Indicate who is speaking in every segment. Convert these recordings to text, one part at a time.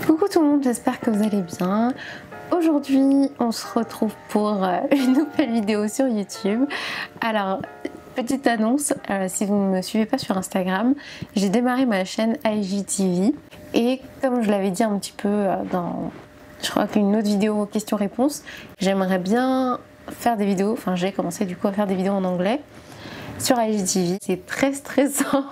Speaker 1: Coucou tout le monde, j'espère que vous allez bien. Aujourd'hui, on se retrouve pour une nouvelle vidéo sur YouTube. Alors, petite annonce, si vous ne me suivez pas sur Instagram, j'ai démarré ma chaîne IGTV. Et comme je l'avais dit un petit peu dans, je crois qu'une autre vidéo questions-réponses, j'aimerais bien faire des vidéos, enfin j'ai commencé du coup à faire des vidéos en anglais sur IGTV. C'est très stressant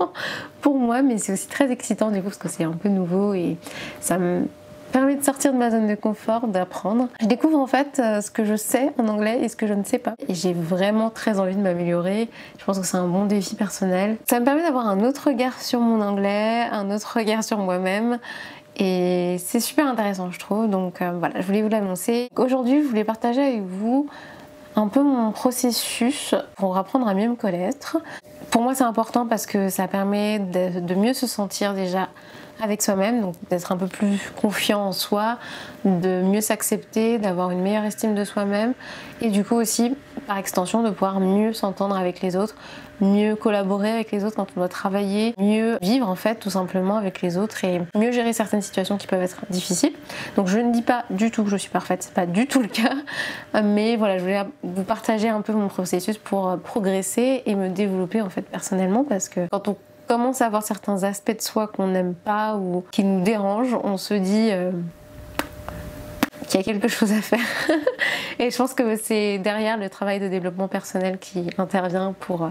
Speaker 1: pour moi, mais c'est aussi très excitant du coup parce que c'est un peu nouveau et ça me permet de sortir de ma zone de confort, d'apprendre. Je découvre en fait ce que je sais en anglais et ce que je ne sais pas. Et j'ai vraiment très envie de m'améliorer. Je pense que c'est un bon défi personnel. Ça me permet d'avoir un autre regard sur mon anglais, un autre regard sur moi-même. Et c'est super intéressant je trouve. Donc voilà, je voulais vous l'annoncer. Aujourd'hui, je voulais partager avec vous un peu mon processus pour apprendre à mieux me connaître. Pour moi c'est important parce que ça permet de mieux se sentir déjà avec soi-même, donc d'être un peu plus confiant en soi, de mieux s'accepter, d'avoir une meilleure estime de soi-même et du coup aussi par extension de pouvoir mieux s'entendre avec les autres, mieux collaborer avec les autres quand on doit travailler, mieux vivre en fait tout simplement avec les autres et mieux gérer certaines situations qui peuvent être difficiles. Donc je ne dis pas du tout que je suis parfaite, c'est pas du tout le cas, mais voilà, je voulais vous partager un peu mon processus pour progresser et me développer en fait personnellement parce que quand on commence à avoir certains aspects de soi qu'on n'aime pas ou qui nous dérangent, on se dit qu'il y a quelque chose à faire. Et je pense que c'est derrière le travail de développement personnel qui intervient pour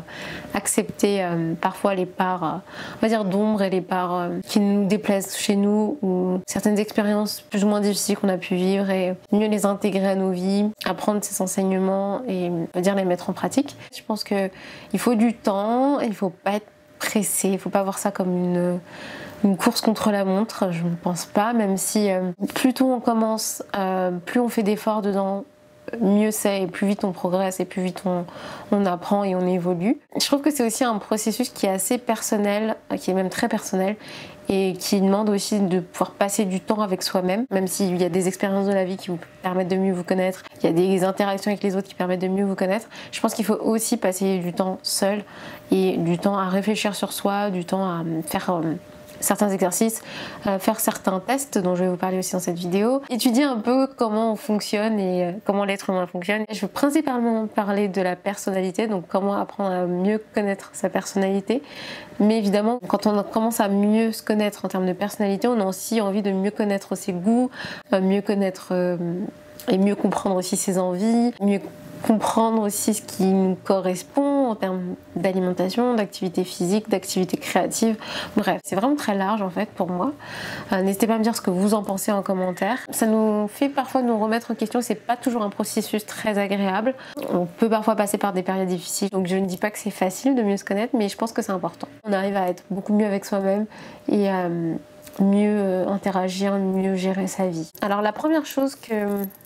Speaker 1: accepter parfois les parts, on va dire d'ombre et les parts qui nous déplaisent chez nous ou certaines expériences plus ou moins difficiles qu'on a pu vivre et mieux les intégrer à nos vies, apprendre ces enseignements et on va dire les mettre en pratique. Je pense qu'il faut du temps, il faut pas être pressé, il faut pas voir ça comme une course contre la montre, je ne pense pas, même si plus tôt on commence, plus on fait d'efforts dedans, mieux c'est et plus vite on progresse et plus vite on apprend et on évolue. Je trouve que c'est aussi un processus qui est assez personnel, qui est même très personnel et qui demande aussi de pouvoir passer du temps avec soi-même, même s'il y a des expériences de la vie qui vous permettent de mieux vous connaître, il y a des interactions avec les autres qui permettent de mieux vous connaître. Je pense qu'il faut aussi passer du temps seul et du temps à réfléchir sur soi, du temps à faire certains exercices, faire certains tests dont je vais vous parler aussi dans cette vidéo, étudier un peu comment on fonctionne et comment l'être humain fonctionne. Je veux principalement parler de la personnalité, donc comment apprendre à mieux connaître sa personnalité, mais évidemment quand on commence à mieux se connaître en termes de personnalité, on a aussi envie de mieux connaître ses goûts, mieux connaître et mieux comprendre aussi ses envies, mieux comprendre aussi ce qui nous correspond en termes d'alimentation, d'activité physique, d'activité créative. Bref, c'est vraiment très large en fait pour moi. N'hésitez pas à me dire ce que vous en pensez en commentaire. Ça nous fait parfois nous remettre en question, c'est pas toujours un processus très agréable. On peut parfois passer par des périodes difficiles, donc je ne dis pas que c'est facile de mieux se connaître, mais je pense que c'est important. On arrive à être beaucoup mieux avec soi-même et mieux interagir, mieux gérer sa vie. Alors la première chose que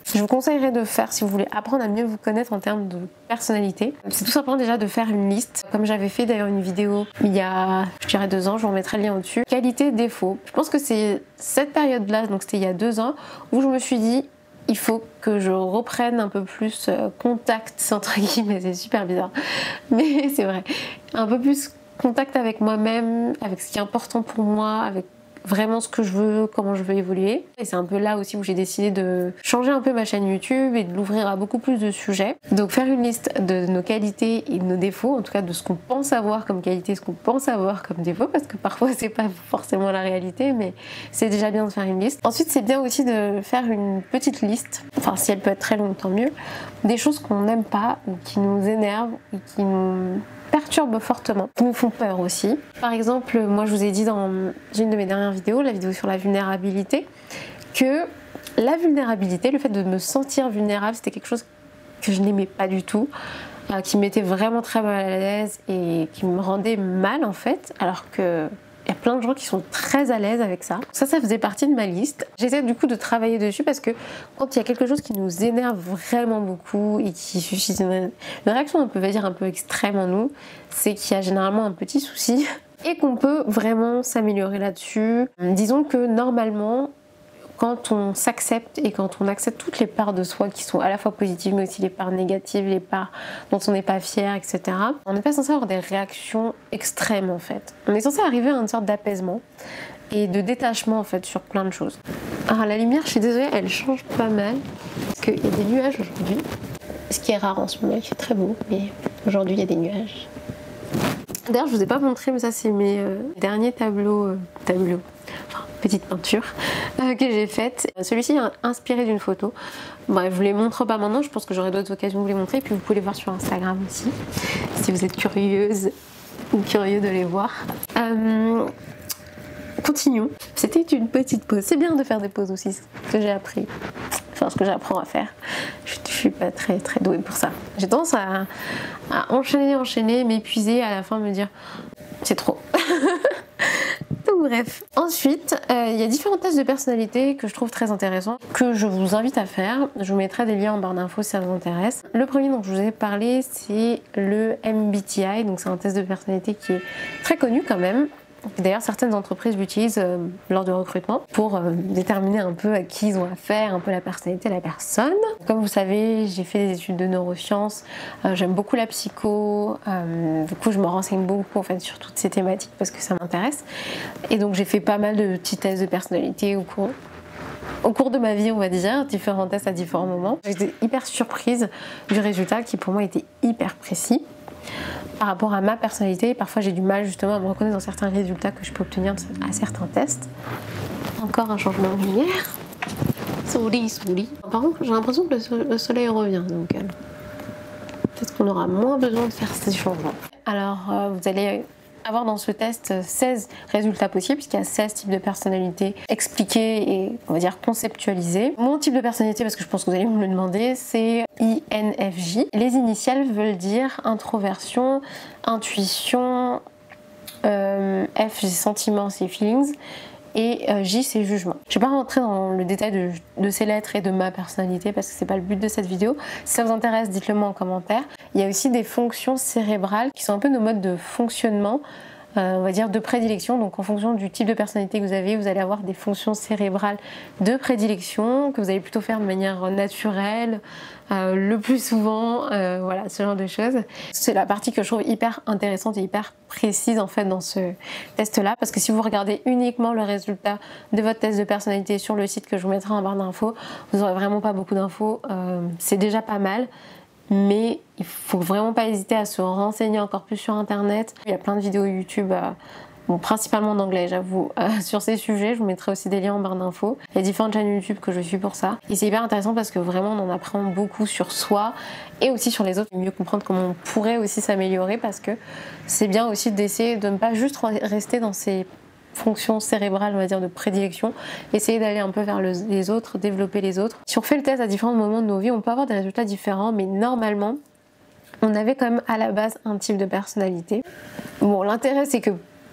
Speaker 1: je vous conseillerais de faire si vous voulez apprendre à mieux vous connaître en termes de personnalité, c'est tout simplement déjà de faire une liste, comme j'avais fait d'ailleurs une vidéo il y a, je dirais 2 ans, je vous remettrai le lien au-dessus, qualité, défaut. Je pense que c'est cette période-là, donc c'était il y a 2 ans, où je me suis dit il faut que je reprenne un peu plus contact, entre guillemets, c'est super bizarre, mais c'est vrai, un peu plus contact avec moi-même, avec ce qui est important pour moi, avec vraiment ce que je veux, comment je veux évoluer. Et c'est un peu là aussi où j'ai décidé de changer un peu ma chaîne YouTube et de l'ouvrir à beaucoup plus de sujets. Donc faire une liste de nos qualités et de nos défauts, en tout cas de ce qu'on pense avoir comme qualité, ce qu'on pense avoir comme défaut, parce que parfois c'est pas forcément la réalité, mais c'est déjà bien de faire une liste. Ensuite c'est bien aussi de faire une petite liste, enfin si elle peut être très longue tant mieux, des choses qu'on n'aime pas ou qui nous énervent et qui nous perturbent fortement, qui nous font peur aussi. Par exemple, moi je vous ai dit dans une de mes dernières vidéos, la vidéo sur la vulnérabilité, que la vulnérabilité, le fait de me sentir vulnérable, c'était quelque chose que je n'aimais pas du tout, qui m'était vraiment très mal à l'aise et qui me rendait mal en fait, alors que il y a plein de gens qui sont très à l'aise avec ça. Ça faisait partie de ma liste. J'essaie du coup de travailler dessus parce que quand il y a quelque chose qui nous énerve vraiment beaucoup et qui suscite une réaction on peut dire un peu extrême en nous, c'est qu'il y a généralement un petit souci et qu'on peut vraiment s'améliorer là-dessus. Disons que normalement, quand on s'accepte et quand on accepte toutes les parts de soi qui sont à la fois positives mais aussi les parts négatives, les parts dont on n'est pas fier, etc. On n'est pas censé avoir des réactions extrêmes en fait. On est censé arriver à une sorte d'apaisement et de détachement en fait sur plein de choses. Alors la lumière, je suis désolée, elle change pas mal parce qu'il y a des nuages aujourd'hui, ce qui est rare en ce moment, il fait très beau, mais aujourd'hui il y a des nuages. D'ailleurs, je vous ai pas montré, mais ça c'est mes derniers tableaux, enfin petite peinture que j'ai faite. Celui-ci est inspiré d'une photo. Bref, je vous les montre pas maintenant, je pense que j'aurai d'autres occasions de vous les montrer, puis vous pouvez les voir sur Instagram aussi, si vous êtes curieuse ou curieux de les voir. Continuons. C'était une petite pause. C'est bien de faire des pauses aussi, ce que j'ai appris. Enfin, ce que j'apprends à faire. Je suis pas très douée pour ça. J'ai tendance à enchaîner, m'épuiser, à la fin me dire c'est trop. Donc bref. Ensuite, il y a différents tests de personnalité que je trouve très intéressants, que je vous invite à faire. Je vous mettrai des liens en barre d'infos si ça vous intéresse. Le premier dont je vous ai parlé, c'est le MBTI. Donc c'est un test de personnalité qui est très connu quand même. D'ailleurs, certaines entreprises l'utilisent lors de recrutement pour déterminer un peu à qui ils ont affaire, un peu la personnalité de la personne. Comme vous savez, j'ai fait des études de neurosciences, j'aime beaucoup la psycho, du coup je me renseigne beaucoup en fait sur toutes ces thématiques parce que ça m'intéresse. Et donc j'ai fait pas mal de petits tests de personnalité au cours de ma vie, on va dire, différents tests à différents moments. J'étais hyper surprise du résultat qui pour moi était hyper précis. Par rapport à ma personnalité, parfois j'ai du mal justement à me reconnaître dans certains résultats que je peux obtenir à certains tests. Encore un changement de lumière. Souris. Par contre, j'ai l'impression que le soleil revient, donc peut-être qu'on aura moins besoin de faire ces changements. Alors, vous allez avoir dans ce test 16 résultats possibles, puisqu'il y a 16 types de personnalités expliqués et on va dire conceptualisés. Mon type de personnalité, parce que je pense que vous allez me le demander, c'est INFJ. Les initiales veulent dire introversion, intuition, F c'est sentiment, c'est feelings, et J c'est jugement. Je ne vais pas rentrer dans le détail de ces lettres et de ma personnalité parce que c'est pas le but de cette vidéo. Si ça vous intéresse, dites-le moi en commentaire. Il y a aussi des fonctions cérébrales qui sont un peu nos modes de fonctionnement, on va dire de prédilection. Donc en fonction du type de personnalité que vous avez, vous allez avoir des fonctions cérébrales de prédilection que vous allez plutôt faire de manière naturelle, le plus souvent, voilà, ce genre de choses. C'est la partie que je trouve hyper intéressante et hyper précise en fait dans ce test là, parce que si vous regardez uniquement le résultat de votre test de personnalité sur le site que je vous mettrai en barre d'infos, vous n'aurez vraiment pas beaucoup d'infos, c'est déjà pas mal. Mais il faut vraiment pas hésiter à se renseigner encore plus sur internet. Il y a plein de vidéos YouTube, bon, principalement en anglais j'avoue, sur ces sujets. Je vous mettrai aussi des liens en barre d'infos. Il y a différentes chaînes YouTube que je suis pour ça. Et c'est hyper intéressant parce que vraiment on en apprend beaucoup sur soi et aussi sur les autres. Mieux comprendre comment on pourrait aussi s'améliorer, parce que c'est bien aussi d'essayer de ne pas juste rester dans ces fonctions cérébrales, on va dire, de prédilection, essayer d'aller un peu vers les autres, développer les autres. Si on fait le test à différents moments de nos vies, on peut avoir des résultats différents, mais normalement, on avait quand même à la base un type de personnalité. Bon, l'intérêt c'est que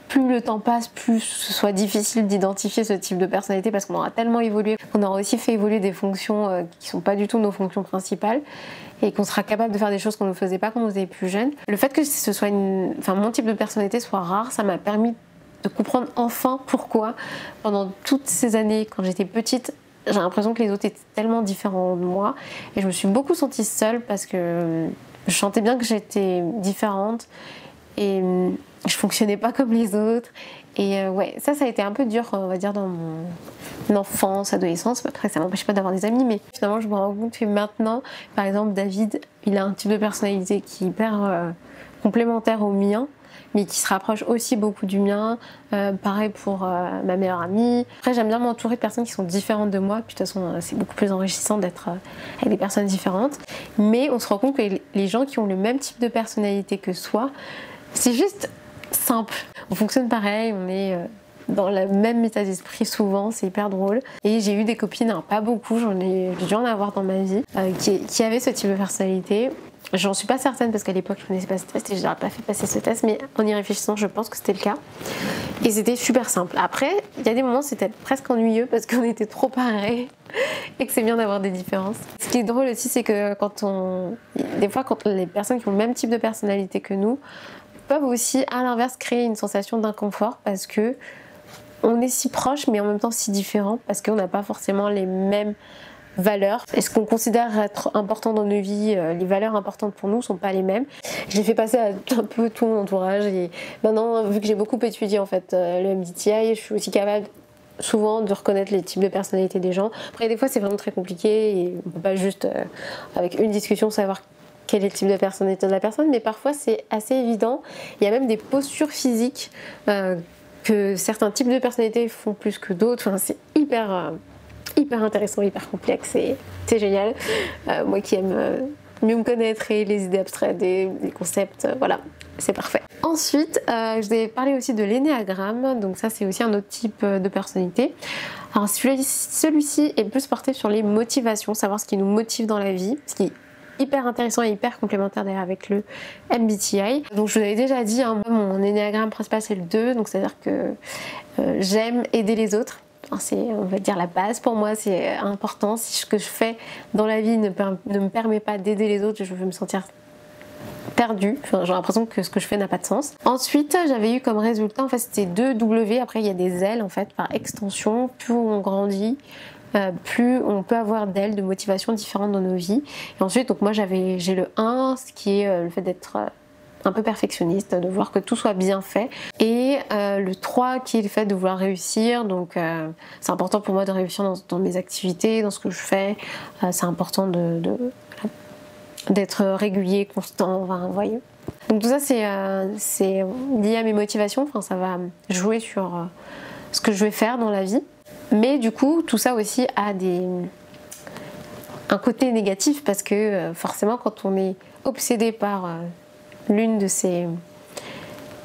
Speaker 1: plus le temps passe, plus ce soit difficile d'identifier ce type de personnalité, parce qu'on aura tellement évolué, qu'on aura aussi fait évoluer des fonctions qui sont pas du tout nos fonctions principales, et qu'on sera capable de faire des choses qu'on ne faisait pas quand on était plus jeune. Le fait que ce soit mon type de personnalité soit rare, ça m'a permis de comprendre enfin pourquoi pendant toutes ces années quand j'étais petite j'ai l'impression que les autres étaient tellement différents de moi, et je me suis beaucoup sentie seule parce que je sentais bien que j'étais différente et je fonctionnais pas comme les autres. Et ouais, ça a été un peu dur, on va dire, dans mon enfance, adolescence. Après, ça m'empêche pas d'avoir des amis, mais finalement je me rends compte que maintenant, par exemple, David, il a un type de personnalité qui est hyper complémentaire au mien, mais qui se rapproche aussi beaucoup du mien. Pareil pour ma meilleure amie. Après, j'aime bien m'entourer de personnes qui sont différentes de moi. Puis de toute façon, c'est beaucoup plus enrichissant d'être avec des personnes différentes. Mais on se rend compte que les gens qui ont le même type de personnalité que soi, c'est juste simple. On fonctionne pareil, on est dans le même état d'esprit souvent, c'est hyper drôle. Et j'ai eu des copines, hein, pas beaucoup, j'ai dû en avoir dans ma vie, qui avaient ce type de personnalité. J'en suis pas certaine parce qu'à l'époque je connaissais pas ce test et je n'aurais pas fait passer ce test, mais en y réfléchissant je pense que c'était le cas. Et c'était super simple. Après, il y a des moments c'était presque ennuyeux parce qu'on était trop pareils et que c'est bien d'avoir des différences. Ce qui est drôle aussi, c'est que des fois quand les personnes qui ont le même type de personnalité que nous peuvent aussi à l'inverse créer une sensation d'inconfort, parce que on est si proches mais en même temps si différents, parce qu'on n'a pas forcément les mêmes valeurs et ce qu'on considère être important dans nos vies, les valeurs importantes pour nous sont pas les mêmes. Je l'ai fait passer à un peu tout mon entourage et maintenant, vu que j'ai beaucoup étudié en fait le MBTI, je suis aussi capable souvent de reconnaître les types de personnalités des gens. Après des fois c'est vraiment très compliqué et on peut pas juste avec une discussion savoir quel est le type de personnalité de la personne, mais parfois c'est assez évident. Il y a même des postures physiques que certains types de personnalités font plus que d'autres. Enfin, c'est hyper intéressant, hyper complexe et c'est génial. Moi qui aime mieux me connaître et les idées abstraites et les concepts, voilà, c'est parfait. Ensuite, je vais parler aussi de l'énéagramme, donc ça c'est aussi un autre type de personnalité. Alors celui-ci est plus porté sur les motivations, savoir ce qui nous motive dans la vie, ce qui est hyper intéressant et hyper complémentaire d'ailleurs avec le MBTI. Donc je vous avais déjà dit, hein, mon énéagramme principal c'est le 2, donc c'est à dire que j'aime aider les autres. C'est, on va dire, la base pour moi, c'est important. Si ce que je fais dans la vie ne me permet pas d'aider les autres, je vais me sentir perdue. Enfin, j'ai l'impression que ce que je fais n'a pas de sens. Ensuite, j'avais eu comme résultat, en fait, c'était 2 W. Après, il y a des L, en fait, par extension. Plus on grandit, plus on peut avoir d'ailes, de motivations différentes dans nos vies. Et ensuite, donc moi, j'ai le 1, ce qui est le fait d'être un peu perfectionniste, de voir que tout soit bien fait, et le 3 qui est le fait de vouloir réussir. Donc c'est important pour moi de réussir dans mes activités, dans ce que je fais. C'est important d'être régulier, constant, enfin, vous voyez. Donc tout ça c'est lié à mes motivations, enfin, ça va jouer sur ce que je vais faire dans la vie. Mais du coup tout ça aussi a un côté négatif parce que forcément quand on est obsédé par l'une de ces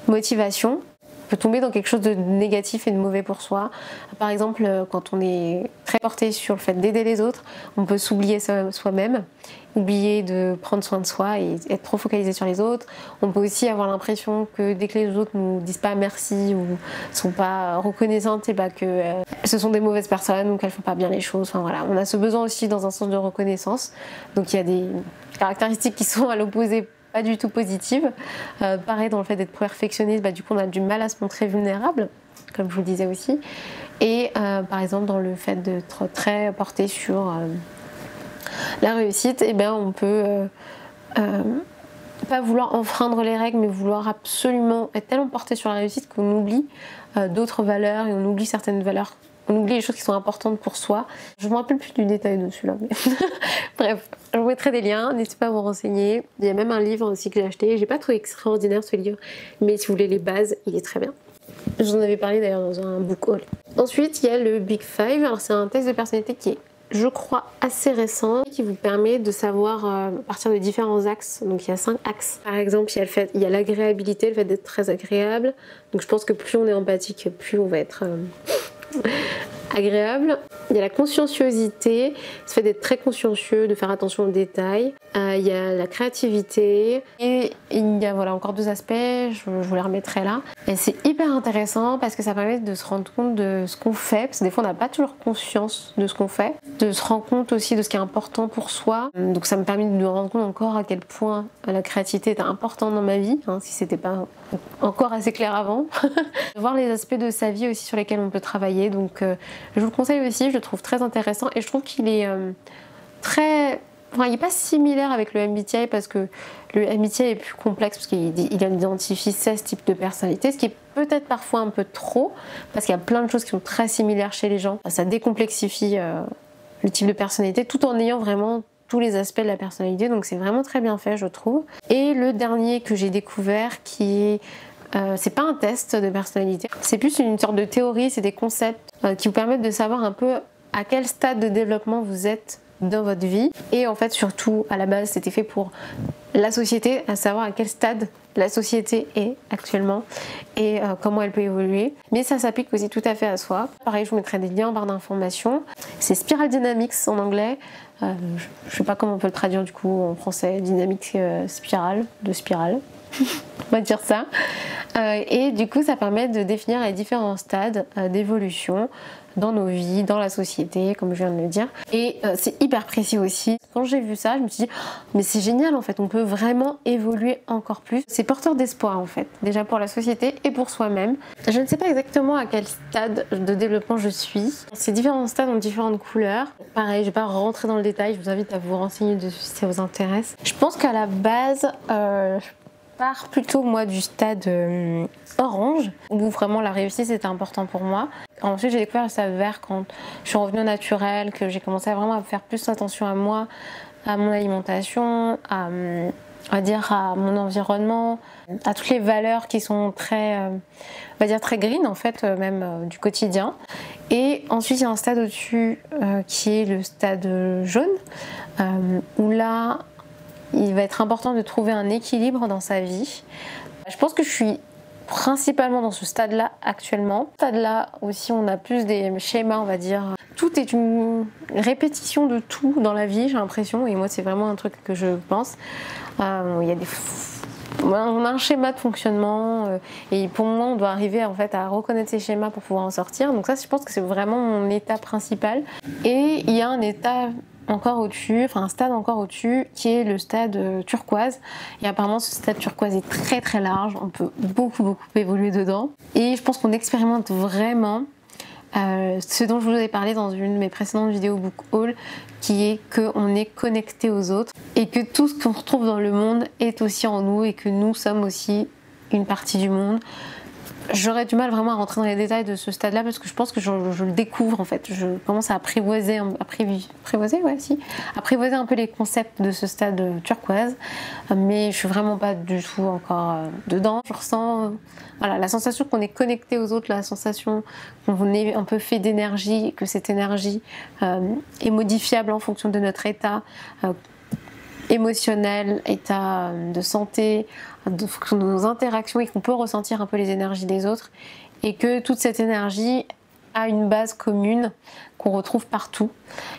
Speaker 1: motivations, on peut tomber dans quelque chose de négatif et de mauvais pour soi. Par exemple, quand on est très porté sur le fait d'aider les autres, on peut s'oublier soi-même, oublier de prendre soin de soi et être trop focalisé sur les autres. On peut aussi avoir l'impression que dès que les autres nous disent pas merci ou sont pas reconnaissantes, et que ce sont des mauvaises personnes ou qu'elles font pas bien les choses. Enfin voilà, on a ce besoin aussi dans un sens de reconnaissance. Donc il y a des caractéristiques qui sont à l'opposé, pas du tout positive. Pareil dans le fait d'être perfectionniste, du coup on a du mal à se montrer vulnérable, comme je vous le disais aussi. Et par exemple dans le fait d'être très porté sur la réussite, on peut pas vouloir enfreindre les règles, mais vouloir absolument être tellement porté sur la réussite qu'on oublie d'autres valeurs et on oublie certaines valeurs. On oublie les choses qui sont importantes pour soi. Je ne me rappelle plus du détail de celui-là. Mais bref, je vous mettrai des liens, n'hésitez pas à vous renseigner. Il y a même un livre aussi que j'ai acheté. J'ai pas trouvé extraordinaire ce livre, mais si vous voulez les bases, il est très bien. J'en avais parlé d'ailleurs dans un book haul. Ensuite, il y a le Big Five. Alors c'est un test de personnalité qui est, je crois, assez récent, qui vous permet de savoir à partir de différents axes. Donc il y a 5 axes. Par exemple, il y a l'agréabilité, le fait d'être très agréable. Donc je pense que plus on est empathique, plus on va être agréable. Il y a la conscienciosité, le fait d'être très consciencieux, de faire attention aux détails. Il y a la créativité et il y a encore 2 aspects, je vous les remettrai là. Et c'est hyper intéressant parce que ça permet de se rendre compte de ce qu'on fait, parce que des fois on n'a pas toujours conscience de ce qu'on fait, de se rendre compte aussi de ce qui est important pour soi. Donc ça me permet de me rendre compte encore à quel point la créativité était importante dans ma vie, si c'était pas encore assez clair avant. Voir les aspects de sa vie aussi sur lesquels on peut travailler, donc je vous le conseille aussi, je le trouve très intéressant et je trouve qu'il est il n'est pas similaire avec le MBTI parce que le MBTI est plus complexe parce qu'il identifie 16 types de personnalités, ce qui est peut-être parfois un peu trop parce qu'il y a plein de choses qui sont très similaires chez les gens. Ça décomplexifie le type de personnalité tout en ayant vraiment tous les aspects de la personnalité, donc c'est vraiment très bien fait je trouve. Et le dernier que j'ai découvert qui est c'est pas un test de personnalité, c'est plus une sorte de théorie, c'est des concepts qui vous permettent de savoir un peu à quel stade de développement vous êtes dans votre vie. Et en fait surtout à la base c'était fait pour la société, à savoir à quel stade la société est actuellement et comment elle peut évoluer. Mais ça s'applique aussi tout à fait à soi. Pareil, je vous mettrai des liens en barre d'informations. C'est Spiral Dynamics en anglais. Je sais pas comment on peut le traduire du coup en français. Dynamique spirale, de spirale. On va dire ça. Et du coup ça permet de définir les différents stades d'évolution dans nos vies, dans la société, comme je viens de le dire. Et c'est hyper précis aussi. Quand j'ai vu ça, je me suis dit, oh, mais c'est génial en fait, on peut vraiment évoluer encore plus. C'est porteur d'espoir en fait, déjà pour la société et pour soi-même. Je ne sais pas exactement à quel stade de développement je suis. Ces différents stades ont différentes couleurs. Pareil, je vais pas rentrer dans le détail, je vous invite à vous renseigner dessus si ça vous intéresse. Je pense qu'à la base, je pars plutôt moi du stade orange, où vraiment la réussite c'était important pour moi. Ensuite j'ai découvert le stade vert quand je suis revenue au naturel, que j'ai commencé vraiment à faire plus attention à moi, à mon alimentation, à mon environnement, à toutes les valeurs qui sont très, on va dire très green en fait, même du quotidien. Et ensuite il y a un stade au-dessus qui est le stade jaune, où là il va être important de trouver un équilibre dans sa vie. Je pense que je suis principalement dans ce stade-là actuellement. Ce stade-là aussi, on a plus des schémas, on va dire. Tout est une répétition de tout dans la vie, j'ai l'impression. Et moi, c'est vraiment un truc que je pense. Il y a on a un schéma de fonctionnement et pour moi on doit arriver en fait à reconnaître ces schémas pour pouvoir en sortir. Donc ça, je pense que c'est vraiment mon état principal. Et il y a un état encore au-dessus, enfin un stade encore au-dessus qui est le stade turquoise. Et apparemment ce stade turquoise est très très large, on peut beaucoup évoluer dedans. Et je pense qu'on expérimente vraiment ce dont je vous avais parlé dans une de mes précédentes vidéos book haul, qui est qu'on est connecté aux autres et que tout ce qu'on retrouve dans le monde est aussi en nous et que nous sommes aussi une partie du monde. J'aurais du mal vraiment à rentrer dans les détails de ce stade-là parce que je pense que je le découvre en fait. Je commence à apprivoiser un peu les concepts de ce stade turquoise, mais je suis vraiment pas du tout encore dedans. Je ressens voilà, la sensation qu'on est connecté aux autres, la sensation qu'on est un peu fait d'énergie, que cette énergie est modifiable en fonction de notre état émotionnel, état de santé, de nos interactions et qu'on peut ressentir un peu les énergies des autres et que toute cette énergie a une base commune qu'on retrouve partout.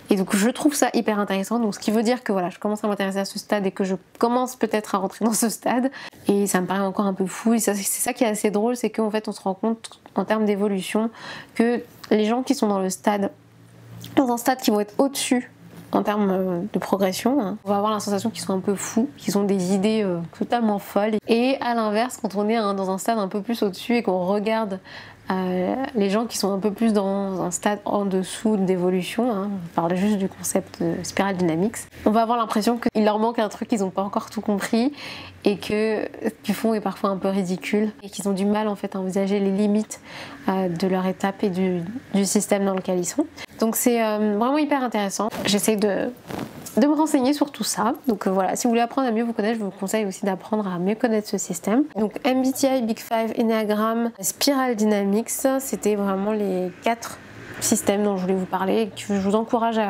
Speaker 1: Et donc je trouve ça hyper intéressant. Donc ce qui veut dire que voilà, je commence à m'intéresser à ce stade et que je commence peut-être à rentrer dans ce stade. Et ça me paraît encore un peu fou. Et c'est ça qui est assez drôle, c'est qu'en fait on se rend compte en termes d'évolution que les gens qui sont dans un stade qui vont être au-dessus en termes de progression, hein, on va avoir la sensation qu'ils sont un peu fous, qu'ils ont des idées totalement folles. Et à l'inverse, quand on est dans un stade un peu plus au-dessus et qu'on regarde les gens qui sont un peu plus dans un stade en dessous d'évolution, hein, on parle juste du concept de Spiral Dynamics, on va avoir l'impression qu'il leur manque un truc, qu'ils n'ont pas encore tout compris et que ce qu'ils font est parfois un peu ridicule et qu'ils ont du mal en fait à envisager les limites de leur étape et du système dans lequel ils sont. Donc c'est vraiment hyper intéressant. J'essaie de me renseigner sur tout ça. Donc voilà, si vous voulez apprendre à mieux vous connaître, je vous conseille aussi d'apprendre à mieux connaître ce système. Donc MBTI, Big Five, Enneagram, Spiral Dynamics, c'était vraiment les 4 systèmes dont je voulais vous parler et que je vous encourage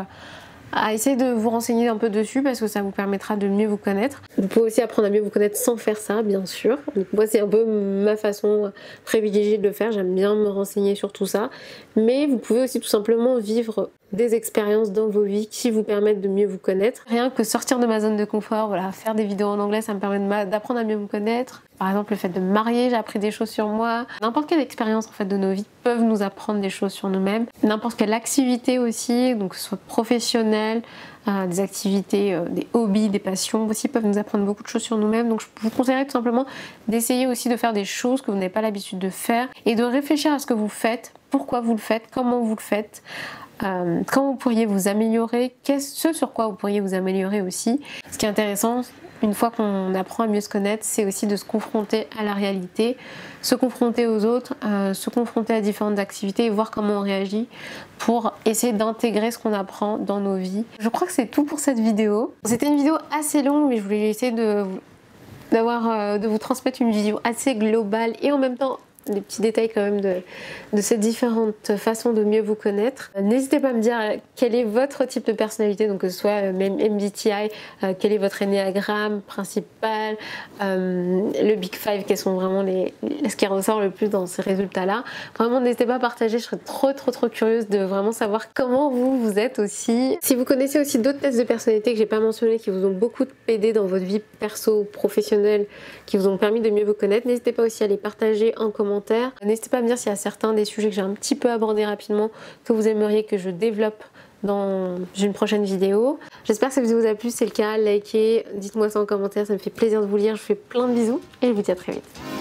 Speaker 1: à essayer de vous renseigner un peu dessus parce que ça vous permettra de mieux vous connaître. Vous pouvez aussi apprendre à mieux vous connaître sans faire ça, bien sûr. Donc moi, c'est un peu ma façon privilégiée de le faire. J'aime bien me renseigner sur tout ça. Mais vous pouvez aussi tout simplement vivre des expériences dans vos vies qui vous permettent de mieux vous connaître. Rien que sortir de ma zone de confort, voilà, faire des vidéos en anglais, ça me permet d'apprendre à mieux vous connaître. Par exemple, le fait de me marier, j'ai appris des choses sur moi. N'importe quelle expérience en fait de nos vies peuvent nous apprendre des choses sur nous-mêmes. N'importe quelle activité aussi, donc que ce soit professionnelle, des activités, des hobbies, des passions aussi peuvent nous apprendre beaucoup de choses sur nous-mêmes. Donc je vous conseillerais tout simplement d'essayer aussi de faire des choses que vous n'avez pas l'habitude de faire et de réfléchir à ce que vous faites, pourquoi vous le faites, comment vous le faites. Quand vous pourriez vous améliorer, ce sur quoi vous pourriez vous améliorer aussi. Ce qui est intéressant, une fois qu'on apprend à mieux se connaître, c'est aussi de se confronter à la réalité, se confronter aux autres, se confronter à différentes activités et voir comment on réagit pour essayer d'intégrer ce qu'on apprend dans nos vies. Je crois que c'est tout pour cette vidéo. C'était une vidéo assez longue, mais je voulais essayer de vous transmettre une vidéo assez globale et en même temps des petits détails quand même de ces différentes façons de mieux vous connaître. N'hésitez pas à me dire quel est votre type de personnalité, donc que ce soit même MBTI, quel est votre ennéagramme principal, le Big Five, quels sont vraiment ce qui ressort le plus dans ces résultats-là. Vraiment, n'hésitez pas à partager, je serais trop curieuse de vraiment savoir comment vous êtes aussi. Si vous connaissez aussi d'autres tests de personnalité que j'ai pas mentionnés, qui vous ont beaucoup aidé dans votre vie perso, professionnelle, qui vous ont permis de mieux vous connaître, n'hésitez pas aussi à les partager en commentaire commentaire. N'hésitez pas à me dire s'il y a certains des sujets que j'ai un petit peu abordés rapidement que vous aimeriez que je développe dans une prochaine vidéo. J'espère que cette vidéo vous a plu, si c'est le cas, likez, dites-moi ça en commentaire, ça me fait plaisir de vous lire, je vous fais plein de bisous et je vous dis à très vite.